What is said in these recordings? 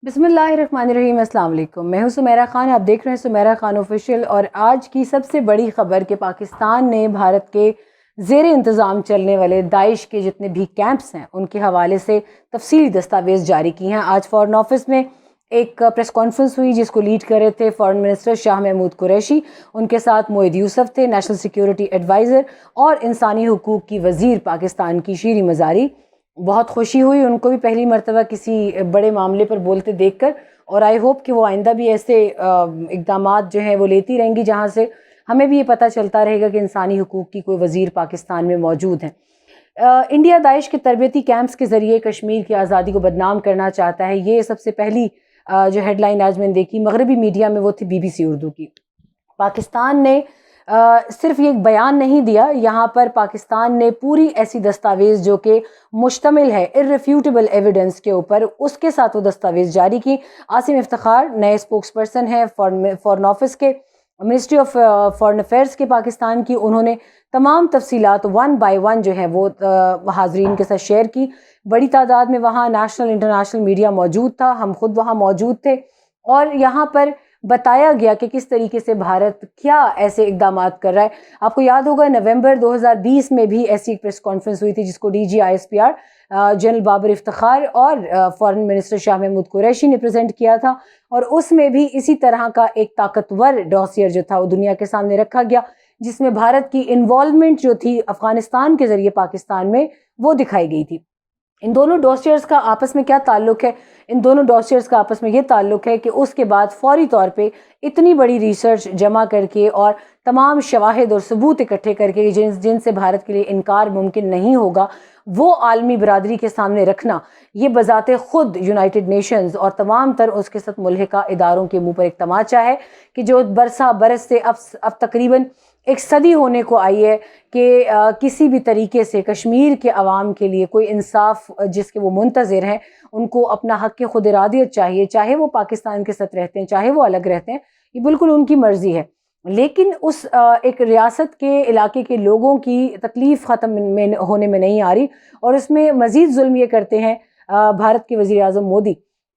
بسم اللہ الرحمن الرحیم۔ السلام علیکم، میں ہوں سمیرہ خان، آپ دیکھ رہے ہیں سمیرہ خان آفیشیل۔ اور آج کی سب سے بڑی خبر کہ پاکستان نے بھارت کے زیر انتظام چلنے والے داعش کے جتنے بھی کیمپس ہیں ان کے حوالے سے تفصیلی دستاویز جاری کی ہیں۔ آج فارن آفس میں ایک پریس کانفرنس ہوئی جس کو لیڈ کر رہے تھے فارن منسٹر شاہ محمود قریشی، ان کے ساتھ موئید یوسف تھے، نیشنل سیکیورٹی ایڈوائزر، اور انسانی حقوق کی وزیر پاکستان کی شیریں مزاری۔ بہت خوشی ہوئی ان کو بھی پہلی مرتبہ کسی بڑے معاملے پر بولتے دیکھ کر، اور آئی ہوپ کہ وہ آئندہ بھی ایسے اقدامات جو ہیں وہ لیتی رہیں گی جہاں سے ہمیں بھی یہ پتہ چلتا رہے گا کہ انسانی حقوق کی کوئی وزیر پاکستان میں موجود ہیں۔ انڈیا داعش کے تربیتی کیمپس کے ذریعے کشمیر کی آزادی کو بدنام کرنا چاہتا ہے، یہ سب سے پہلی جو ہیڈ لائن آج میں نے دیکھی مغربی میڈیا میں وہ تھی BBC اردو کی۔ پاکستان نے صرف یہ ایک بیان نہیں دیا، یہاں پر پاکستان نے پوری ایسی دستاویز جو کہ مشتمل ہے irrefutable ایویڈنس کے اوپر، اس کے ساتھ وہ دستاویز جاری کی۔ عاصم افتخار نئے اسپوکس پرسن ہیں فارن آفس کے، منسٹری آف فارن افیئرس کے پاکستان کی، انہوں نے تمام تفصیلات 1 by 1 جو ہے وہ حاضرین کے ساتھ شیئر کی۔ بڑی تعداد میں وہاں نیشنل انٹرنیشنل میڈیا موجود تھا، ہم خود وہاں موجود تھے، اور یہاں پر بتایا گیا کہ کس طریقے سے بھارت کیا ایسے اقدامات کر رہا ہے۔ آپ کو یاد ہوگا نومبر 2020 میں بھی ایسی ایک پریس کانفرنس ہوئی تھی جس کو DG ISPR general Babar Iftikhar اور فارن منسٹر شاہ محمود قریشی نے پریزنٹ کیا تھا، اور اس میں بھی اسی طرح کا ایک طاقتور ڈوسیئر جو تھا وہ دنیا کے سامنے رکھا گیا، جس میں بھارت کی انوالومنٹ جو تھی افغانستان کے ذریعے پاکستان میں وہ دکھائی گئی تھی۔ ان دونوں ڈوسیئرز کا آپس میں کیا تعلق ہے؟ ان دونوں ڈوسیئرز کا آپس میں یہ تعلق ہے کہ اس کے بعد فوری طور پہ اتنی بڑی ریسرچ جمع کر کے اور تمام شواہد اور ثبوت اکٹھے کر کے جن سے بھارت کے لیے انکار ممکن نہیں ہوگا، وہ عالمی برادری کے سامنے رکھنا، یہ بذات خود یونائٹڈ نیشنز اور تمام تر اس کے ساتھ ملحقہ اداروں کے منہ پر ایک تماچا ہے کہ جو برس سے اب تقریباً ایک صدی ہونے کو آئی ہے کہ کسی بھی طریقے سے کشمیر کے عوام کے لیے کوئی انصاف جس کے وہ منتظر ہیں، ان کو اپنا حق خود ارادیت چاہیے، چاہے وہ پاکستان کے ساتھ رہتے ہیں چاہے وہ الگ رہتے ہیں، یہ بالکل ان کی مرضی ہے۔ لیکن اس ایک ریاست کے علاقے کے لوگوں کی تکلیف ختم ہونے میں نہیں آ رہی، اور اس میں مزید ظلم یہ کرتے ہیں بھارت کے وزیر اعظم مودی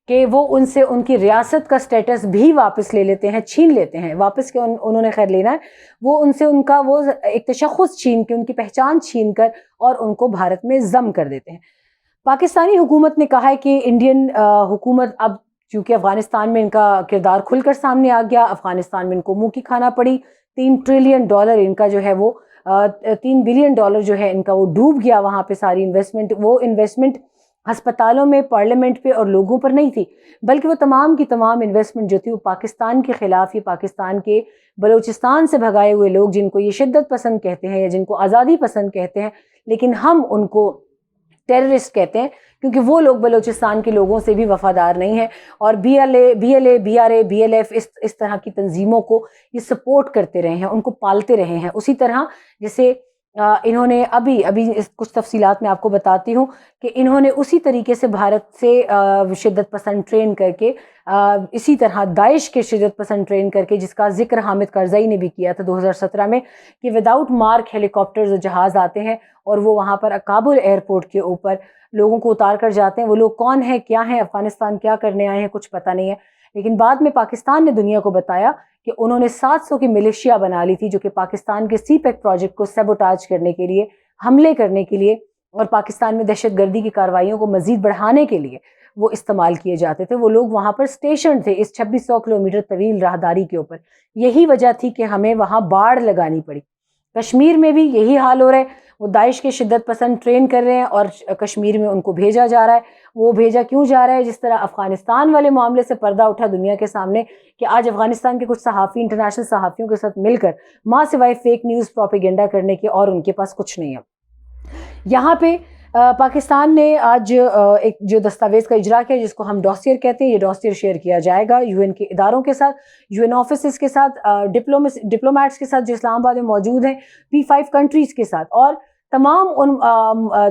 کہ وہ ان سے ان کی ریاست کا سٹیٹس بھی واپس لے لیتے ہیں، چھین لیتے ہیں واپس، کہ انہوں نے خیر لینا ہے، وہ ان سے ان کا وہ ایک تشخص چھین کے، ان کی پہچان چھین کر، اور ان کو بھارت میں ضم کر دیتے ہیں۔ پاکستانی حکومت نے کہا ہے کہ انڈین حکومت اب چونکہ افغانستان میں ان کا کردار کھل کر سامنے آ گیا، افغانستان میں ان کو منہ کی کھانا پڑی، $3 ٹریلین ان کا جو ہے وہ $3 بلین جو ہے ان کا وہ ڈوب گیا وہاں پہ ساری انویسٹمنٹ۔ وہ انویسٹمنٹ ہسپتالوں میں، پارلیمنٹ پہ اور لوگوں پر نہیں تھی، بلکہ وہ تمام کی تمام انویسٹمنٹ جو تھی وہ پاکستان کے خلاف ہی، پاکستان کے بلوچستان سے بھگائے ہوئے لوگ جن کو یہ شدت پسند کہتے ہیں یا جن کو آزادی پسند کہتے ہیں، لیکن ہم ان کو ٹیررسٹ کہتے ہیں کیونکہ وہ لوگ بلوچستان کے لوگوں سے بھی وفادار نہیں ہیں، اور BLA BRA BLF اس طرح کی تنظیموں کو یہ سپورٹ کرتے رہے ہیں، ان کو پالتے رہے ہیں۔ اسی طرح جیسے انہوں نے ابھی کچھ تفصیلات میں آپ کو بتاتی ہوں کہ انہوں نے اسی طریقے سے بھارت سے شدت پسند ٹرین کر کے، اسی طرح داعش کے شدت پسند ٹرین کر کے، جس کا ذکر حامد کرزئی نے بھی کیا تھا 2017 میں، کہ وداؤٹ مارک ہیلی کاپٹرز و جہاز آتے ہیں اور وہ وہاں پر کابل ایئرپورٹ کے اوپر لوگوں کو اتار کر جاتے ہیں۔ وہ لوگ کون ہیں، کیا ہیں، افغانستان کیا کرنے آئے ہیں، کچھ پتہ نہیں ہے، لیکن بعد میں پاکستان نے دنیا کو بتایا کہ انہوں نے 700 کی ملیشیا بنا لی تھی جو کہ پاکستان کے CPEC پروجیکٹ کو سیبوٹاج کرنے کے لیے، حملے کرنے کے لیے، اور پاکستان میں دہشت گردی کی کارروائیوں کو مزید بڑھانے کے لیے وہ استعمال کیے جاتے تھے۔ وہ لوگ وہاں پر اسٹیشن تھے اس 2600 کلومیٹر طویل راہداری کے اوپر۔ یہی وجہ تھی کہ ہمیں وہاں باڑ لگانی پڑی۔ کشمیر میں بھی یہی حال ہو رہا ہے، وہ داعش کے شدت پسند ٹرین کر رہے ہیں اور کشمیر میں ان کو بھیجا جا رہا ہے۔ وہ بھیجا کیوں جا رہا ہے؟ جس طرح افغانستان والے معاملے سے پردہ اٹھا دنیا کے سامنے کہ آج افغانستان کے کچھ صحافی انٹرنیشنل صحافیوں کے ساتھ مل کر ماں سوائے فیک نیوز پروپیگنڈا کرنے کے اور ان کے پاس کچھ نہیں ہے۔ یہاں پہ پاکستان نے آج ایک جو دستاویز کا اجرا کیا جس کو ہم ڈوسیئر کہتے ہیں، یہ ڈوسیئر شیئر کیا جائے گا UN کے اداروں کے ساتھ، UN آفیسز کے ساتھ، ڈپلومیٹس کے ساتھ جو اسلام آباد میں موجود ہیں، P5 کنٹریز کے ساتھ، اور تمام ان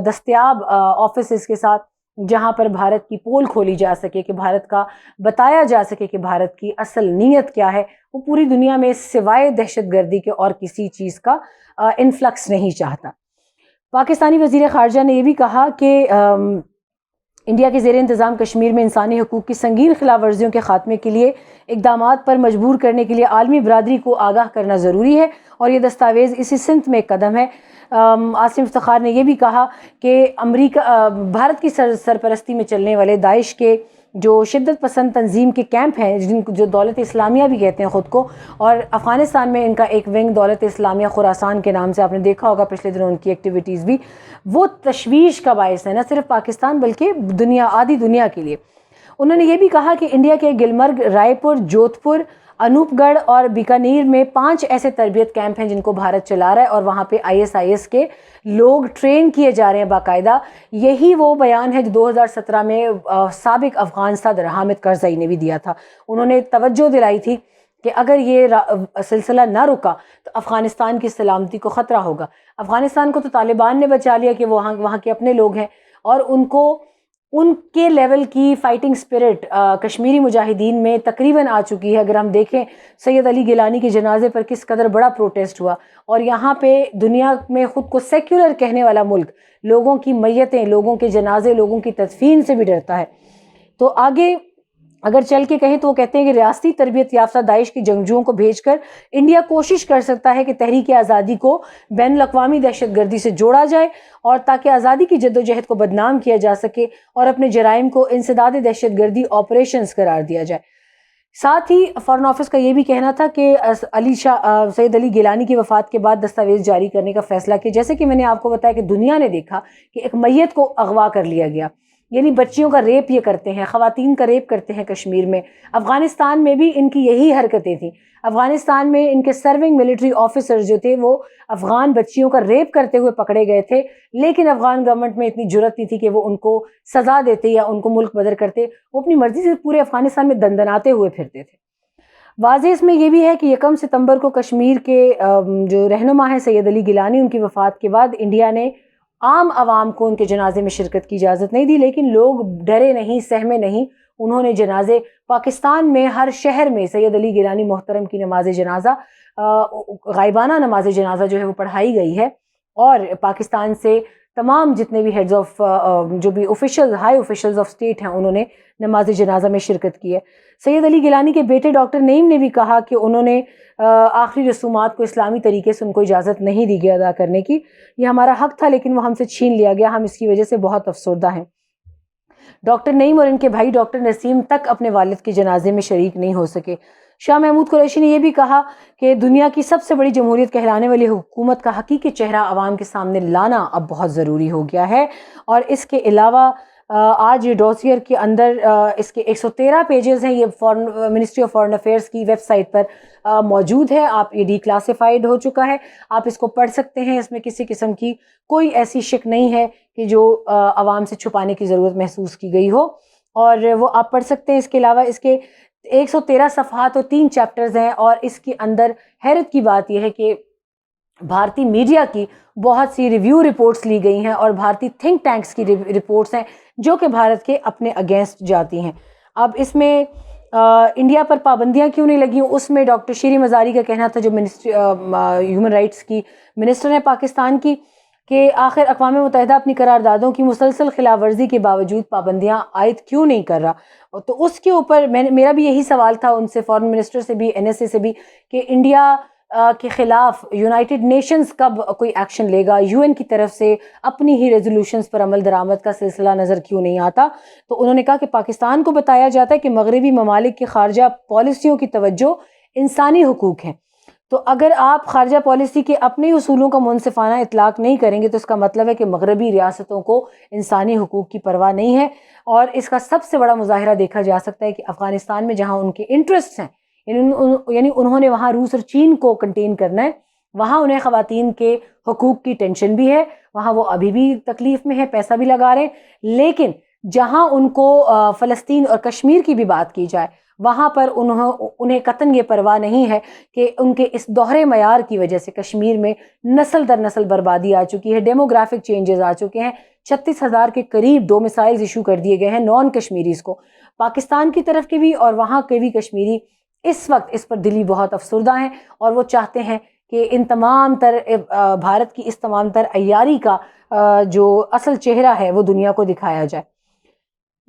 دستیاب آفیسز کے ساتھ جہاں پر بھارت کی پول کھولی جا سکے، کہ بھارت کا بتایا جا سکے کہ بھارت کی اصل نیت کیا ہے۔ وہ پوری دنیا میں سوائے دہشت گردی کے اور کسی چیز کا انفلکس نہیں چاہتا۔ پاکستانی وزیر خارجہ نے یہ بھی کہا کہ انڈیا کے زیر انتظام کشمیر میں انسانی حقوق کی سنگین خلاف ورزیوں کے خاتمے کے لیے اقدامات پر مجبور کرنے کے لیے عالمی برادری کو آگاہ کرنا ضروری ہے، اور یہ دستاویز اسی سمت میں ایک قدم ہے۔ عاصم افتخار نے یہ بھی کہا کہ بھارت کی سرپرستی میں چلنے والے داعش کے جو شدت پسند تنظیم کے کیمپ ہیں، جو دولت اسلامیہ بھی کہتے ہیں خود کو، اور افغانستان میں ان کا ایک ونگ دولت اسلامیہ خراسان کے نام سے آپ نے دیکھا ہوگا پچھلے دنوں ان کی ایکٹیویٹیز بھی، وہ تشویش کا باعث ہے، نہ صرف پاکستان بلکہ آدھی دنیا کے لیے۔ انہوں نے یہ بھی کہا کہ انڈیا کے گلمرگ، رائے پور، جودھ پور، انوپ گڑھ اور بیکانیر میں 5 ایسے تربیت کیمپ ہیں جن کو بھارت چلا رہا ہے، اور وہاں پہ ISIS کے لوگ ٹرین کیے جا رہے ہیں باقاعدہ۔ یہی وہ بیان ہے جو 2017 میں سابق افغان صدر حامد کرزئی نے بھی دیا تھا۔ انہوں نے توجہ دلائی تھی کہ اگر یہ سلسلہ نہ رکا تو افغانستان کی سلامتی کو خطرہ ہوگا۔ افغانستان کو تو طالبان نے بچا لیا کہ وہاں کے اپنے لوگ ہیں، اور ان کے لیول کی فائٹنگ سپرٹ کشمیری مجاہدین میں تقریباً آ چکی ہے۔ اگر ہم دیکھیں سید علی گیلانی کے جنازے پر کس قدر بڑا پروٹیسٹ ہوا، اور یہاں پہ دنیا میں خود کو سیکولر کہنے والا ملک لوگوں کی میتیں، لوگوں کے جنازے، لوگوں کی تدفین سے بھی ڈرتا ہے۔ تو آگے اگر چل کے کہیں تو وہ کہتے ہیں کہ ریاستی تربیت یافتہ داعش کی جنگجوؤں کو بھیج کر انڈیا کوشش کر سکتا ہے کہ تحریک آزادی کو بین الاقوامی دہشت گردی سے جوڑا جائے، اور تاکہ آزادی کی جدوجہد کو بدنام کیا جا سکے اور اپنے جرائم کو انسداد دہشت گردی آپریشنز قرار دیا جائے۔ ساتھ ہی فارن آفس کا یہ بھی کہنا تھا کہ سید علی گیلانی کی وفات کے بعد دستاویز جاری کرنے کا فیصلہ کیا، جیسے کہ میں نے آپ کو بتایا کہ دنیا نے دیکھا کہ ایک میت کو اغوا کر لیا گیا، یعنی بچیوں کا ریپ یہ کرتے ہیں، خواتین کا ریپ کرتے ہیں کشمیر میں۔ افغانستان میں بھی ان کی یہی حرکتیں تھیں۔ افغانستان میں ان کے سرونگ ملٹری آفیسر جو تھے وہ افغان بچیوں کا ریپ کرتے ہوئے پکڑے گئے تھے، لیکن افغان گورنمنٹ میں اتنی جرت نہیں تھی کہ وہ ان کو سزا دیتے یا ان کو ملک بدر کرتے، وہ اپنی مرضی سے پورے افغانستان میں دندناتے ہوئے پھرتے تھے۔ واضح اس میں یہ بھی ہے کہ 1 ستمبر کو کشمیر کے جو رہنما ہیں سید علی گیلانی، ان کی وفات کے بعد انڈیا نے عام عوام کو ان کے جنازے میں شرکت کی اجازت نہیں دی، لیکن لوگ ڈرے نہیں، سہمے نہیں، انہوں نے جنازے پاکستان میں ہر شہر میں سید علی گیلانی محترم کی نماز جنازہ، غائبانہ نماز جنازہ جو ہے وہ پڑھائی گئی ہے، اور پاکستان سے تمام جتنے بھی ہیڈز آف جو بھی ہائی آفیشلز آف اسٹیٹ ہیں انہوں نے نماز جنازہ میں شرکت کی ہے۔ سید علی گیلانی کے بیٹے ڈاکٹر نعیم نے بھی کہا کہ انہوں نے آخری رسومات کو اسلامی طریقے سے ان کو اجازت نہیں دی گئی ادا کرنے کی، یہ ہمارا حق تھا لیکن وہ ہم سے چھین لیا گیا، ہم اس کی وجہ سے بہت افسردہ ہیں۔ ڈاکٹر نعیم اور ان کے بھائی ڈاکٹر نسیم تک اپنے والد کے جنازے میں شریک نہیں ہو سکے۔ شاہ محمود قریشی نے یہ بھی کہا کہ دنیا کی سب سے بڑی جمہوریت کہلانے والی حکومت کا حقیقی چہرہ عوام کے سامنے لانا اب بہت ضروری ہو گیا ہے، اور اس کے علاوہ آج یہ ڈوسیئر کے اندر اس کے 113 پیجز ہیں، یہ منسٹری آف فارن افیئرس کی ویب سائٹ پر موجود ہے، آپ یہ ڈی کلاسیفائیڈ ہو چکا ہے، آپ اس کو پڑھ سکتے ہیں، اس میں کسی قسم کی کوئی ایسی شک نہیں ہے کہ جو عوام سے چھپانے کی ضرورت محسوس کی گئی ہو، اور وہ آپ پڑھ سکتے ہیں۔ اس کے علاوہ اس کے 113 صفحات اور 3 چیپٹرز ہیں، اور اس کے اندر حیرت کی بات یہ ہے کہ بھارتی میڈیا کی بہت سی ریویو رپورٹس لی گئی ہیں، اور بھارتی تھنک ٹینکس کی رپورٹس ہیں جو کہ بھارت کے اپنے اگینسٹ جاتی ہیں۔ اب اس میں انڈیا پر پابندیاں کیوں نہیں لگیں، اس میں ڈاکٹر شیری مزاری کا کہنا تھا، جو ہیومن رائٹس کی منسٹر ہیں پاکستان کی، کہ آخر اقوام متحدہ اپنی قراردادوں کی مسلسل خلاف ورزی کے باوجود پابندیاں عائد کیوں نہیں کر رہا۔ تو اس کے اوپر میرا بھی یہی سوال تھا ان سے، فارن منسٹر سے بھی، NSA سے بھی، کہ انڈیا کے خلاف یونائٹڈ نیشنز کب کوئی ایکشن لے گا، UN کی طرف سے اپنی ہی ریزولوشنز پر عمل درآمد کا سلسلہ نظر کیوں نہیں آتا۔ تو انہوں نے کہا کہ پاکستان کو بتایا جاتا ہے کہ مغربی ممالک کی خارجہ پالیسیوں کی توجہ انسانی حقوق ہیں، تو اگر آپ خارجہ پالیسی کے اپنے اصولوں کا منصفانہ اطلاق نہیں کریں گے تو اس کا مطلب ہے کہ مغربی ریاستوں کو انسانی حقوق کی پرواہ نہیں ہے۔ اور اس کا سب سے بڑا مظاہرہ دیکھا جا سکتا ہے کہ افغانستان میں جہاں ان کے انٹرسٹ ہیں، یعنی انہوں نے وہاں روس اور چین کو کنٹین کرنا ہے، وہاں انہیں خواتین کے حقوق کی ٹینشن بھی ہے، وہاں وہ ابھی بھی تکلیف میں ہے، پیسہ بھی لگا رہے ہیں، لیکن جہاں ان کو فلسطین اور کشمیر کی بھی بات کی جائے وہاں پر انہیں قطعاً یہ پرواہ نہیں ہے کہ ان کے اس دوہرے معیار کی وجہ سے کشمیر میں نسل در نسل بربادی آ چکی ہے، ڈیموگرافک چینجز آ چکے ہیں، 36,000 کے قریب ڈومیسائلز ایشو کر دیے گئے ہیں نان کشمیریز کو، پاکستان کی طرف کے بھی اور وہاں کے بھی کشمیری اس وقت اس پر دلی بہت افسردہ ہیں، اور وہ چاہتے ہیں کہ ان تمام تر بھارت کی اس تمام تر عیاری کا جو اصل چہرہ ہے وہ دنیا کو دکھایا جائے۔